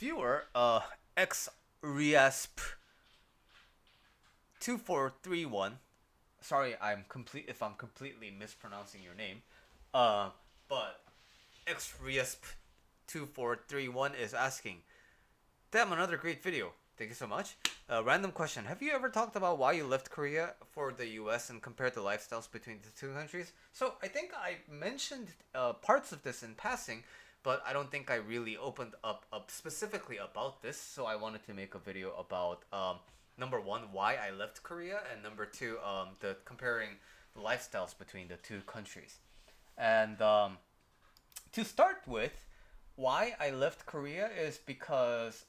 viewer, X Riasp 2431. Sorry, if I'm completely mispronouncing your name. Uh, but X Riasp 2431 is asking, damn, another great video. Thank you so much. Random question: have you ever talked about why you left Korea for the U.S. and compared the lifestyles between the two countries? So I think I mentioned parts of this in passing, but I don't think I really opened up specifically about this. So I wanted to make a video about number one, why I left Korea, and number two, the comparing the lifestyles between the two countries. And to start with, why I left Korea is because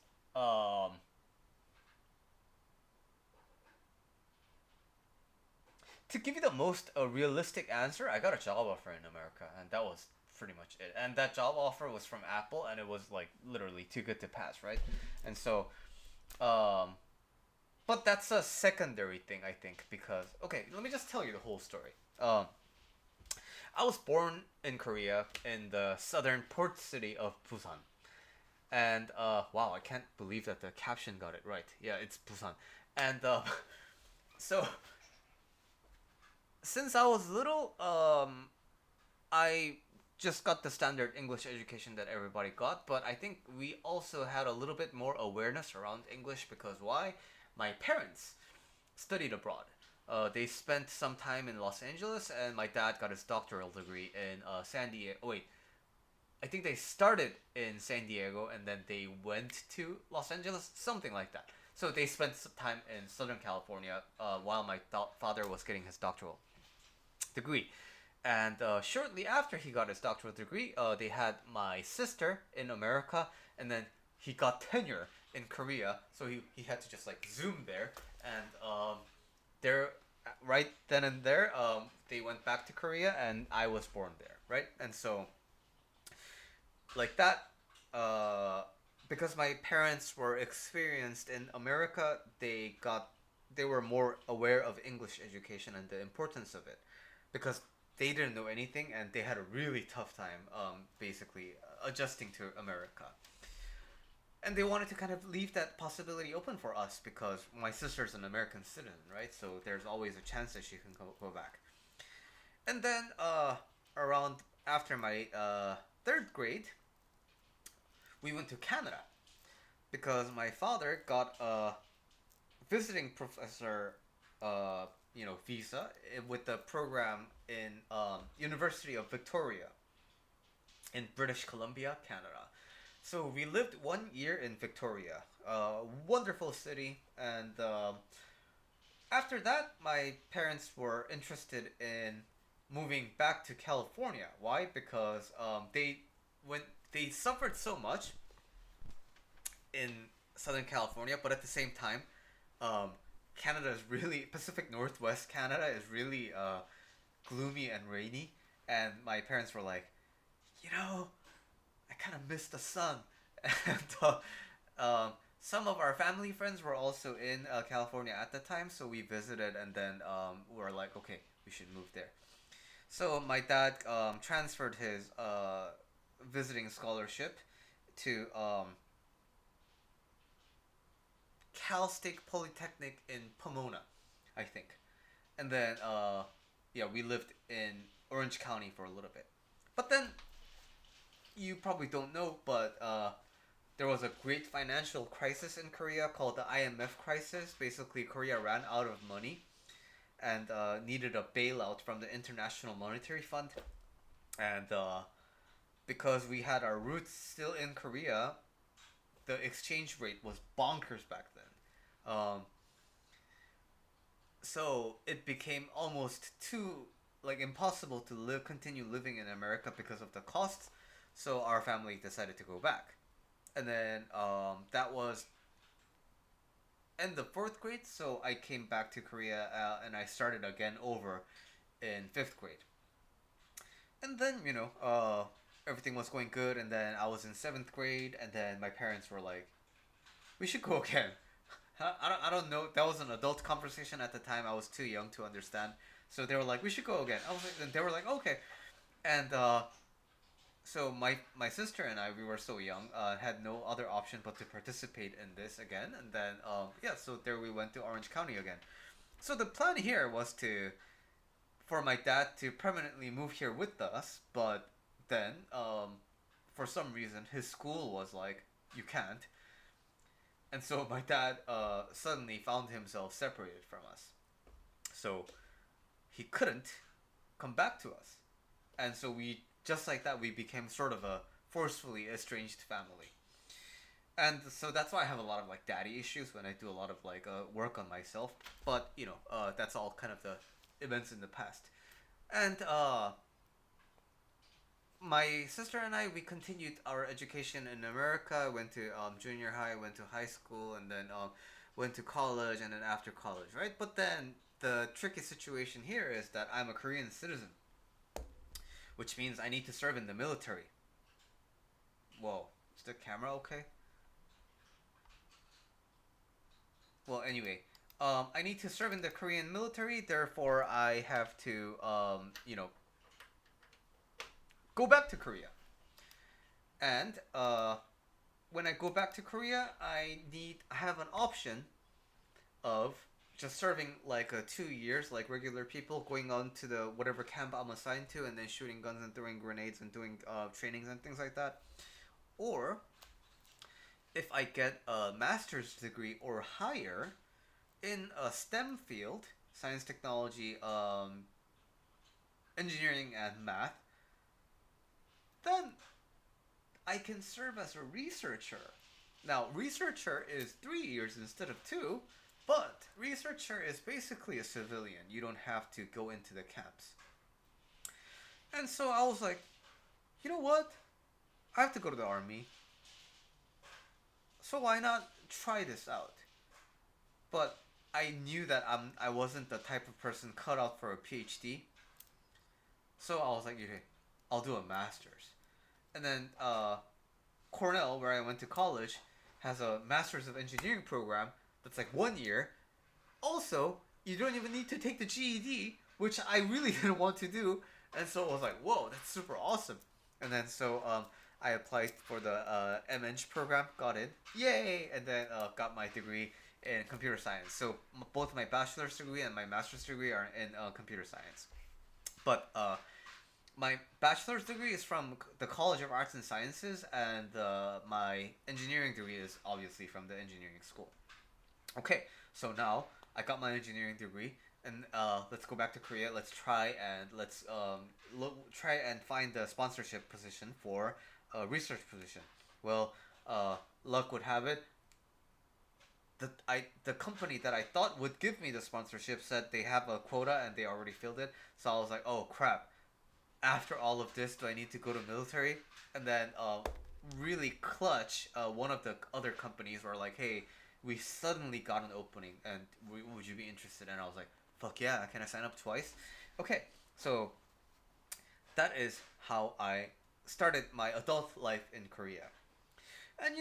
to give you the most realistic answer, I got a job offer in America, and that was pretty much it. And that job offer was from Apple, and it was like literally too good to pass, right? And so, um, but that's a secondary thing, I think, because okay, let me just tell you the whole story. I was born in Korea in the southern port city of Busan, and wow, I can't believe that the caption got it right. Yeah, it's Busan, and so since I was little, I just got the standard English education that everybody got, but I think we also had a little bit more awareness around English because why? My parents studied abroad. They spent some time in Los Angeles, and my dad got his doctoral degree in San Diego. Oh, wait, I think they started in San Diego and then they went to Los Angeles, something like that. So they spent some time in Southern California while my father was getting his doctoral degree. And shortly after he got his doctoral degree, they had my sister in America, and then he got tenure in Korea, so he had to just like zoom there, and there, right then and there, they went back to Korea, and I was born there, right, and so like that, uh, because my parents were experienced in America, they were more aware of English education and the importance of it, because they didn't know anything and they had a really tough time, basically adjusting to America. And they wanted to kind of leave that possibility open for us because my sister's an American citizen, right? So there's always a chance that she can go back. And then around after my third grade, we went to Canada because my father got a visiting professor, visa with the program in University of Victoria in British Columbia, Canada. So we lived 1 year in Victoria, wonderful city, and after that, my parents were interested in moving back to California. Why? Because when they suffered so much in Southern California, but at the same time, um, Canada is really Pacific Northwest Canada is really gloomy and rainy, and my parents were like, you know, I kind of miss the sun, and some of our family friends were also in California at the time, so we visited, and then we were like, okay, we should move there. So my dad transferred his visiting scholarship to Cal State Polytechnic in Pomona, I think. And then, yeah, we lived in Orange County for a little bit. But then, you probably don't know, but there was a great financial crisis in Korea called the IMF crisis. Basically, Korea ran out of money and needed a bailout from the International Monetary Fund. And because we had our roots still in Korea, the exchange rate was bonkers back then. So it became almost too like impossible to continue living in America because of the costs. So our family decided to go back, and then that was end of fourth grade. So I came back to Korea and I started again over in fifth grade, and then everything was going good, and then I was in seventh grade, and then my parents were like, "We should go again." I don't know. That was an adult conversation at the time. I was too young to understand. So they were like, "We should go again." I was like, and they were like, "Okay," and So my sister and I, we were so young, had no other option but to participate in this again, and then yeah, so there we went to Orange County again. So the plan here was to for my dad to permanently move here with us, but then for some reason his school was like you can't, and so my dad suddenly found himself separated from us. So he couldn't come back to us, and so we just like that we became sort of a forcefully estranged family. And so that's why I have a lot of like daddy issues when I do a lot of like work on myself. But that's all kind of the events in the past. And my sister and I, we continued our education in America. Went to junior high, went to high school, and then went to college, and then after college, right? But then the tricky situation here is that I'm a Korean citizen, which means I need to serve in the military. Whoa, is the camera okay? Well, anyway, I need to serve in the Korean military. Therefore, I have to, go back to Korea. And when I go back to Korea, I have an option of just serving like 2 years, like regular people, going on to the whatever camp I'm assigned to, and then shooting guns and throwing grenades and doing trainings and things like that. Or if I get a master's degree or higher in a STEM field, science, technology, engineering, and math, then I can serve as a researcher. Now, researcher is 3 years instead of two, but researcher is basically a civilian. You don't have to go into the camps. And so I was like, you know what? I have to go to the army. So why not try this out? But I knew that I wasn't the type of person cut out for a PhD. So I was like, okay, I'll do a master's. And then Cornell, where I went to college, has a master's of engineering program that's like 1 year. Also, you don't even need to take the GED, which I really didn't want to do. And so I was like, whoa, that's super awesome. And then so I applied for the MEng program, got in, yay! And then got my degree in computer science. So both my bachelor's degree and my master's degree are in computer science. But my bachelor's degree is from the College of Arts and Sciences, and my engineering degree is obviously from the engineering school. Okay, so now I got my engineering degree, and let's go back to Korea. Let's try and find the sponsorship position for a research position. Well, luck would have it. The company that I thought would give me the sponsorship said they have a quota and they already filled it. So I was like, oh crap! After all of this, do I need to go to military? And then really clutch, one of the other companies were like, hey, we suddenly got an opening, and would you be interested? And I was like, fuck yeah, can I sign up twice? Okay, so that is how I started my adult life in Korea. And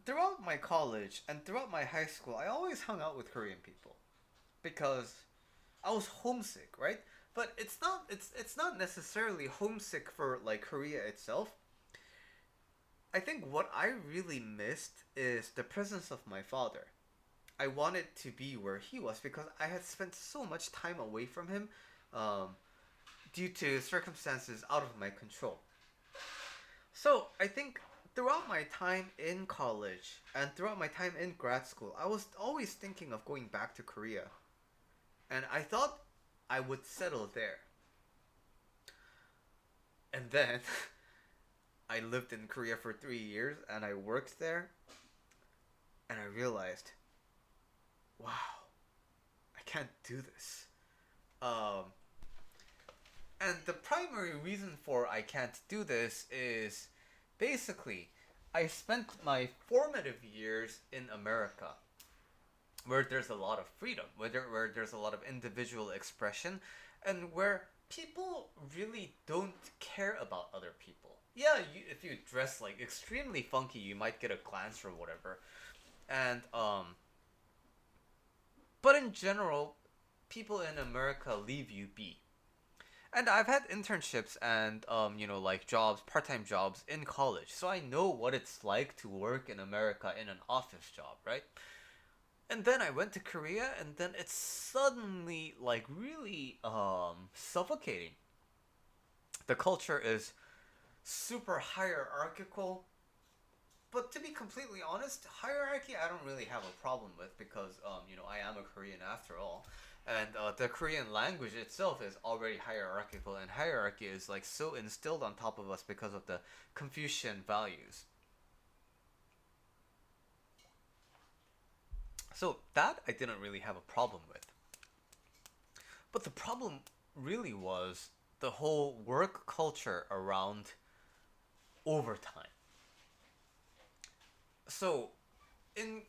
throughout my college and throughout my high school, I always hung out with Korean people because I was homesick, right? But it's not necessarily homesick for like Korea itself. I think what I really missed is the presence of my father. I wanted to be where he was because I had spent so much time away from him, um, due to circumstances out of my control. So I think throughout my time in college and throughout my time in grad school, I was always thinking of going back to Korea. And I thought I would settle there. And then I lived in Korea for 3 years and I worked there and I realized, wow, I can't do this. Um, and the primary reason for I can't do this is basically I spent my formative years in America where there's a lot of freedom, where there's a lot of individual expression, and where people really don't care about other people. Yeah, if you dress like extremely funky, you might get a glance or whatever, and but in general, people in America leave you be. And I've had internships and like jobs, part-time jobs in college. So I know what it's like to work in America in an office job, right? And then I went to Korea and then it's suddenly like really suffocating. The culture is super hierarchical. But to be completely honest, hierarchy I don't really have a problem with because I am a Korean after all, and the Korean language itself is already hierarchical, and hierarchy is like so instilled on top of us because of the Confucian values. So that I didn't really have a problem with. But the problem really was the whole work culture around overtime. So in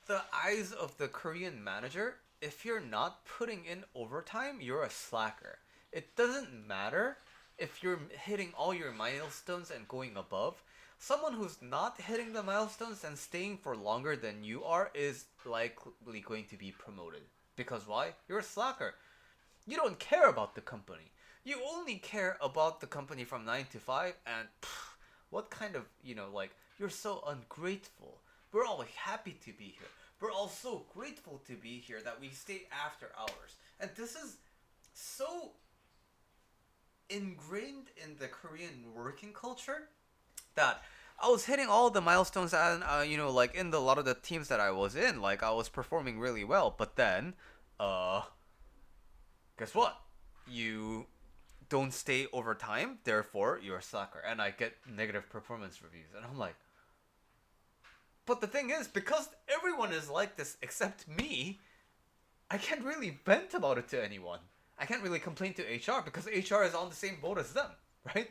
the eyes of the Korean manager, if you're not putting in overtime, you're a slacker. It doesn't matter if you're hitting all your milestones and going above. Someone who's not hitting the milestones and staying for longer than you are is likely going to be promoted. Because why? You're a slacker. You don't care about the company. You only care about the company from 9 to 5 and what kind of, you're so ungrateful. We're all happy to be here. We're all so grateful to be here that we stay after hours. And this is so ingrained in the Korean working culture that I was hitting all the milestones and like in a lot of the teams that I was in, like I was performing really well. But then, uh, guess what? You don't stay over time, therefore you're a slacker. And I get negative performance reviews, and I'm like, but the thing is, because everyone is like this except me, I can't really vent about it to anyone. I can't really complain to HR because HR is on the same boat as them, right?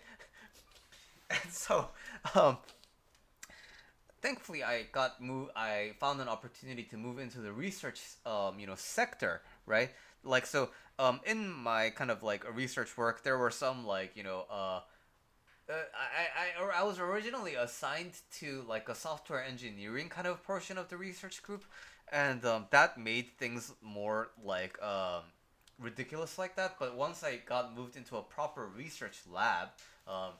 And so, um, thankfully, I found an opportunity to move into the research, sector, right? Like so, in my kind of like research work, there were some like I was originally assigned to like a software engineering kind of portion of the research group, and that made things more like ridiculous like that. But once I got moved into a proper research lab, um,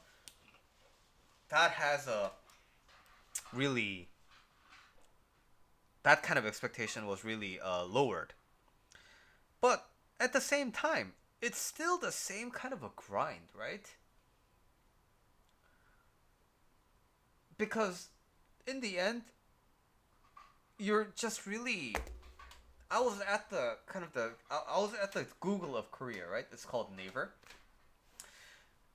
that has a really that kind of expectation was really lowered. But at the same time, it's still the same kind of a grind, right? Because in the end, you're just really I was at the kind of the I was at the Google of Korea, right? It's called Naver.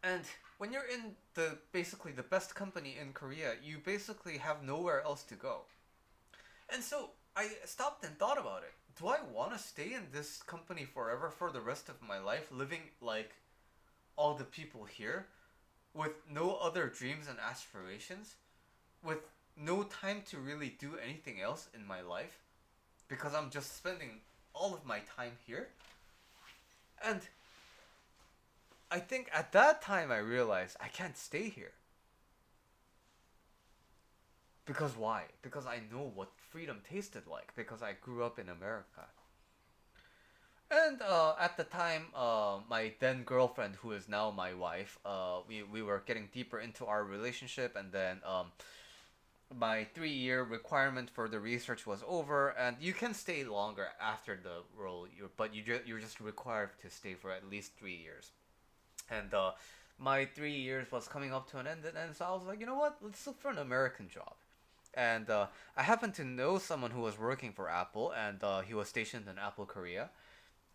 And when you're in the basically the best company in Korea, you basically have nowhere else to go. And so I stopped and thought about it. Do I want to stay in this company forever for the rest of my life, living like all the people here, with no other dreams and aspirations, with no time to really do anything else in my life, because I'm just spending all of my time here? And I think at that time I realized I can't stay here. Because why? Because I know what freedom tasted like, because I grew up in America. And at the time, my then girlfriend, who is now my wife, we were getting deeper into our relationship, and then my 3 year requirement for the research was over, and you can stay longer after the role, but you're just required to stay for at least 3 years. And my 3 years was coming up to an end, and so I was like, you know what? Let's look for an American job. And I happened to know someone who was working for Apple, and he was stationed in Apple Korea.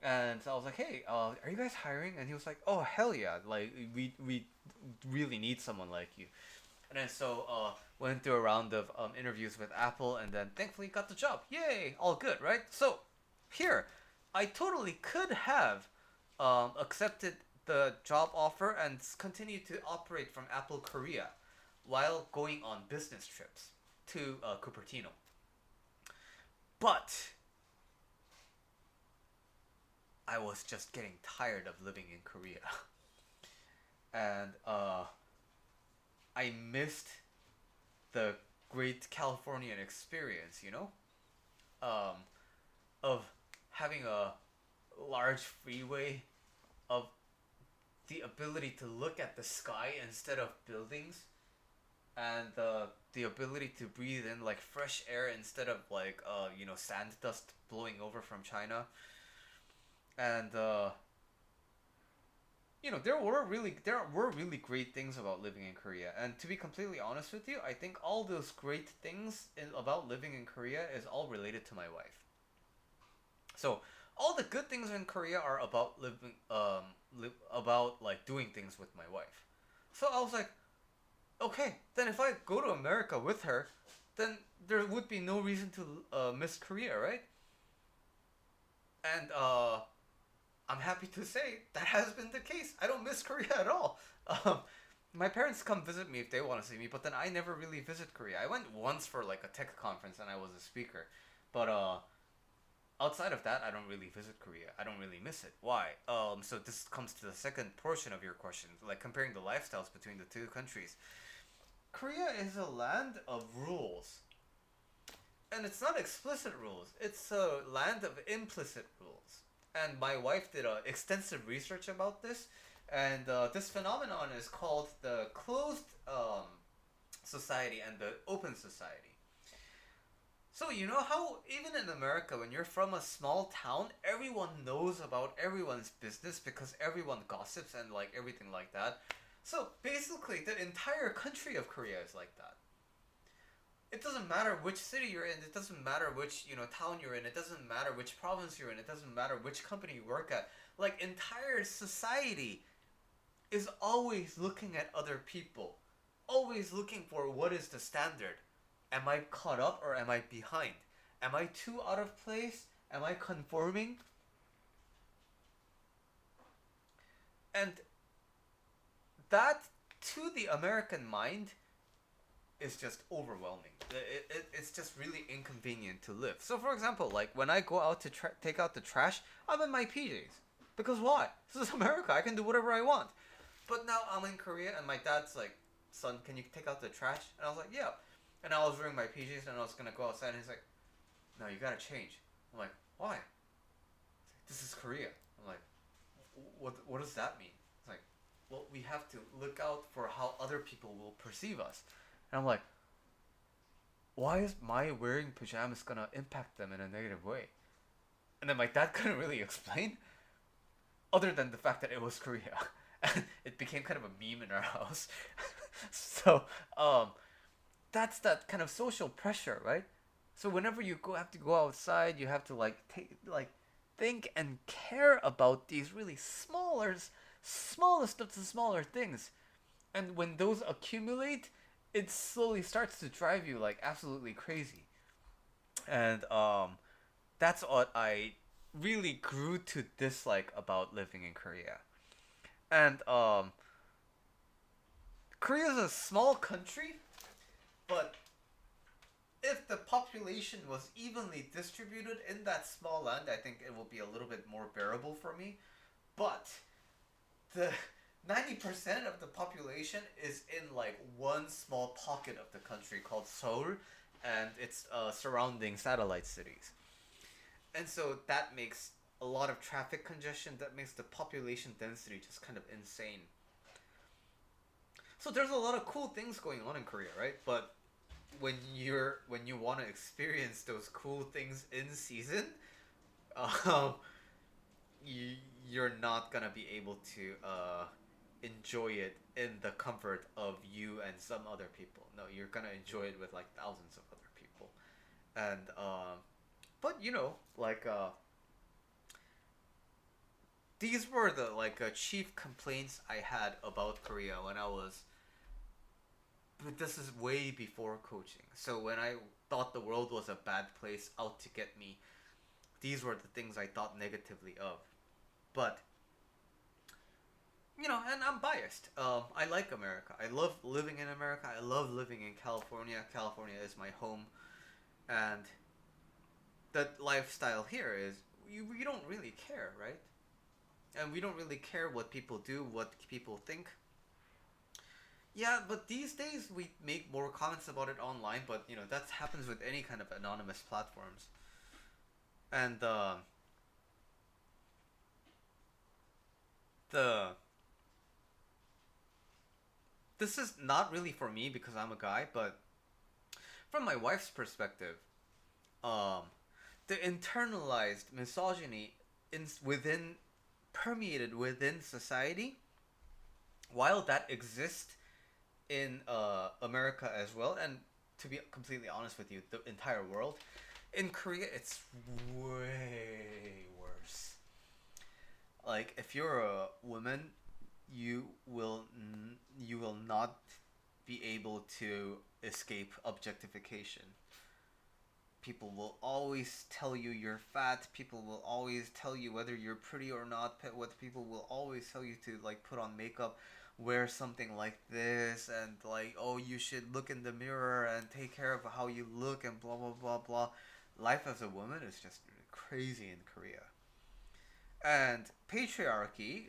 And so I was like, hey, are you guys hiring? And he was like, oh, hell yeah. Like, we really need someone like you. And then so went through a round of interviews with Apple, and then thankfully got the job. Yay! All good, right? So here, I totally could have accepted the job offer and continued to operate from Apple Korea while going on business trips to Cupertino. But I was just getting tired of living in Korea. And I missed the great Californian experience, um, of having a large freeway, of the ability to look at the sky instead of buildings, and the ability to breathe in like fresh air instead of like sand dust blowing over from China, and there were really great things about living in Korea. And to be completely honest with you, I think all those great things about living in Korea is all related to my wife. So all the good things in Korea are about living about like doing things with my wife. So I was like, okay, then if I go to America with her, then there would be no reason to miss Korea, right? And I'm happy to say that has been the case. I don't miss Korea at all. Um, my parents come visit me if they want to see me, but then I never really visit Korea. I went once for like a tech conference and I was a speaker, but outside of that, I don't really visit Korea. I don't really miss it. Why? So this comes to the second portion of your question, like comparing the lifestyles between the two countries. Korea is a land of rules, and it's not explicit rules. It's a land of implicit rules. And my wife did extensive research about this, and this phenomenon is called the closed society and the open society. So you know how even in America, when you're from a small town, everyone knows about everyone's business because everyone gossips and like everything like that. So basically, the entire country of Korea is like that. It doesn't matter which city you're in. It doesn't matter which town you're in. It doesn't matter which province you're in. It doesn't matter which company you work at. Like entire society is always looking at other people, always looking for what is the standard. Am I caught up or am I behind? Am I too out of place? Am I conforming? And that, to the American mind, is just overwhelming. It's just really inconvenient to live. So, for example, like when I go out to take out the trash, I'm in my PJs. Because why? This is America. I can do whatever I want. But now I'm in Korea and my dad's like, son, can you take out the trash? And I was like, yeah. And I was wearing my PJs and I was gonna go outside and he's like, no, you gotta change. I'm like, why? He's like, this is Korea. I'm like, what does that mean? It's like, well, we have to look out for how other people will perceive us. And I'm like, why is my wearing pajamas gonna impact them in a negative way? And then my dad couldn't really explain, other than the fact that it was Korea. And it became kind of a meme in our house. So, that's that kind of social pressure, right? So whenever you have to go outside, you have to think and care about these really smallest of the smaller things. And when those accumulate, it slowly starts to drive you like absolutely crazy. And that's what I really grew to dislike about living in Korea. And Korea is a small country, but if the population was evenly distributed in that small land, I think it will be a little bit more bearable for me. But the 90% of the population is in like one small pocket of the country called Seoul and its surrounding satellite cities. And so that makes a lot of traffic congestion, that makes the population density just kind of insane. So there's a lot of cool things going on in Korea, right? But when you want to experience those cool things in season, um, you're not gonna be able to enjoy it in the comfort of you and some other people. No, you're gonna enjoy it with like thousands of other people, and but these were the chief complaints I had about Korea when I was. But this is way before coaching. So when I thought the world was a bad place out to get me, these were the things I thought negatively of. But and I'm biased. I like America. I love living in America. I love living in California. California is my home, and the lifestyle here is we don't really care, right? And we don't really care what people do, what people think. Yeah, but these days we make more comments about it online, but that happens with any kind of anonymous platforms. And the this is not really for me because I'm a guy, but from my wife's perspective, um, the internalized misogyny within permeated within society, while that exists in America as well, and to be completely honest with you, the entire world, in Korea it's way worse. Like if you're a woman, you will not be able to escape objectification. People will always tell you you're fat. People will always tell you whether you're pretty or not. What people will always tell you to like put on makeup, wear something like this, and like, oh, you should look in the mirror and take care of how you look and blah blah blah blah. Life as a woman is just crazy in Korea. And patriarchy,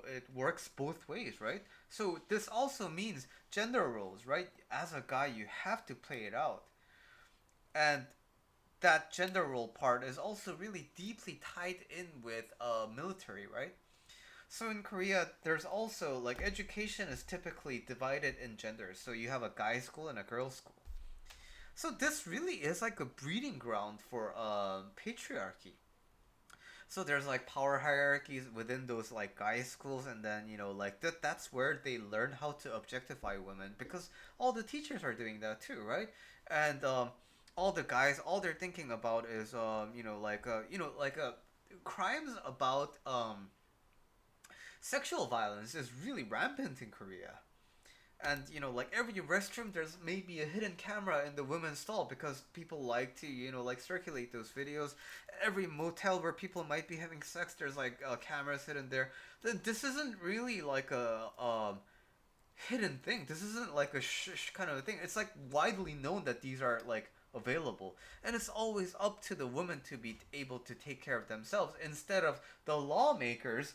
it works both ways, right? So this also means gender roles, right? As a guy, you have to play it out, and that gender role part is also really deeply tied in with military, right? So in Korea, there's also like education is typically divided in genders. So you have a guy school and a girls school. So this really is like a breeding ground for patriarchy. So there's like power hierarchies within those like guy schools, and then like that's where they learn how to objectify women because all the teachers are doing that too, right? And all the guys, all they're thinking about is crimes about sexual violence is really rampant in Korea. And like every restroom, there's maybe a hidden camera in the women's stall because people like to like circulate those videos. Every motel where people might be having sex, there's like cameras hidden there. This isn't really like a hidden thing. This isn't like a kind of a thing. It's like widely known that these are like available, and it's always up to the woman to be able to take care of themselves instead of the lawmakers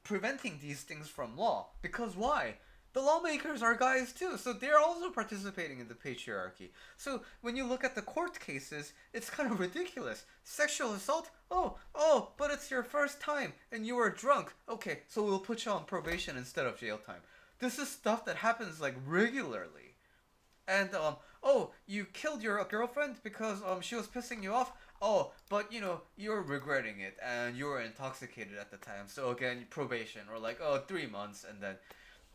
preventing these things from law. Because why? The lawmakers are guys too, so they're also participating in the patriarchy. So when you look at the court cases, it's kind of ridiculous. Sexual assault? Oh, but it's your first time and you were drunk. Okay, so we'll put you on probation instead of jail time. This is stuff that happens like regularly. And oh, you killed your girlfriend because she was pissing you off. Oh, but you're regretting it and you were intoxicated at the time. So again, probation or like 3 months, and then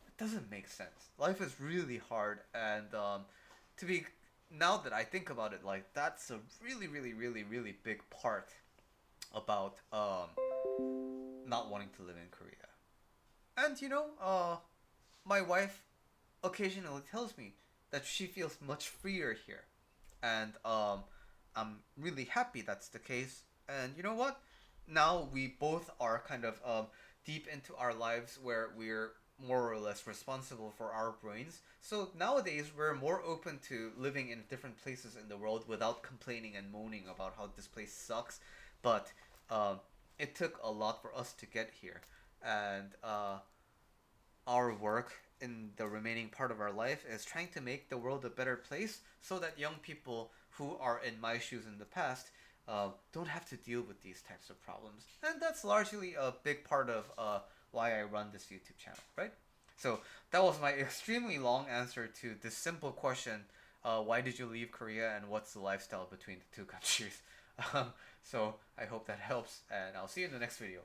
it doesn't make sense. Life is really hard, and to be now that I think about it, like that's a really, really, really, really big part about not wanting to live in Korea. And my wife occasionally tells me that she feels much freer here, and I'm really happy that's the case. And you know what? Now we both are kind of deep into our lives where we're more or less responsible for our brains. So nowadays we're more open to living in different places in the world without complaining and moaning about how this place sucks. But it took a lot for us to get here, and our work in the remaining part of our life is trying to make the world a better place so that young people who are in my shoes in the past don't have to deal with these types of problems. And that's largely a big part of why I run this YouTube channel, right? So that was my extremely long answer to this simple question: why did you leave Korea, and what's the lifestyle between the two countries? So I hope that helps, and I'll see you in the next video.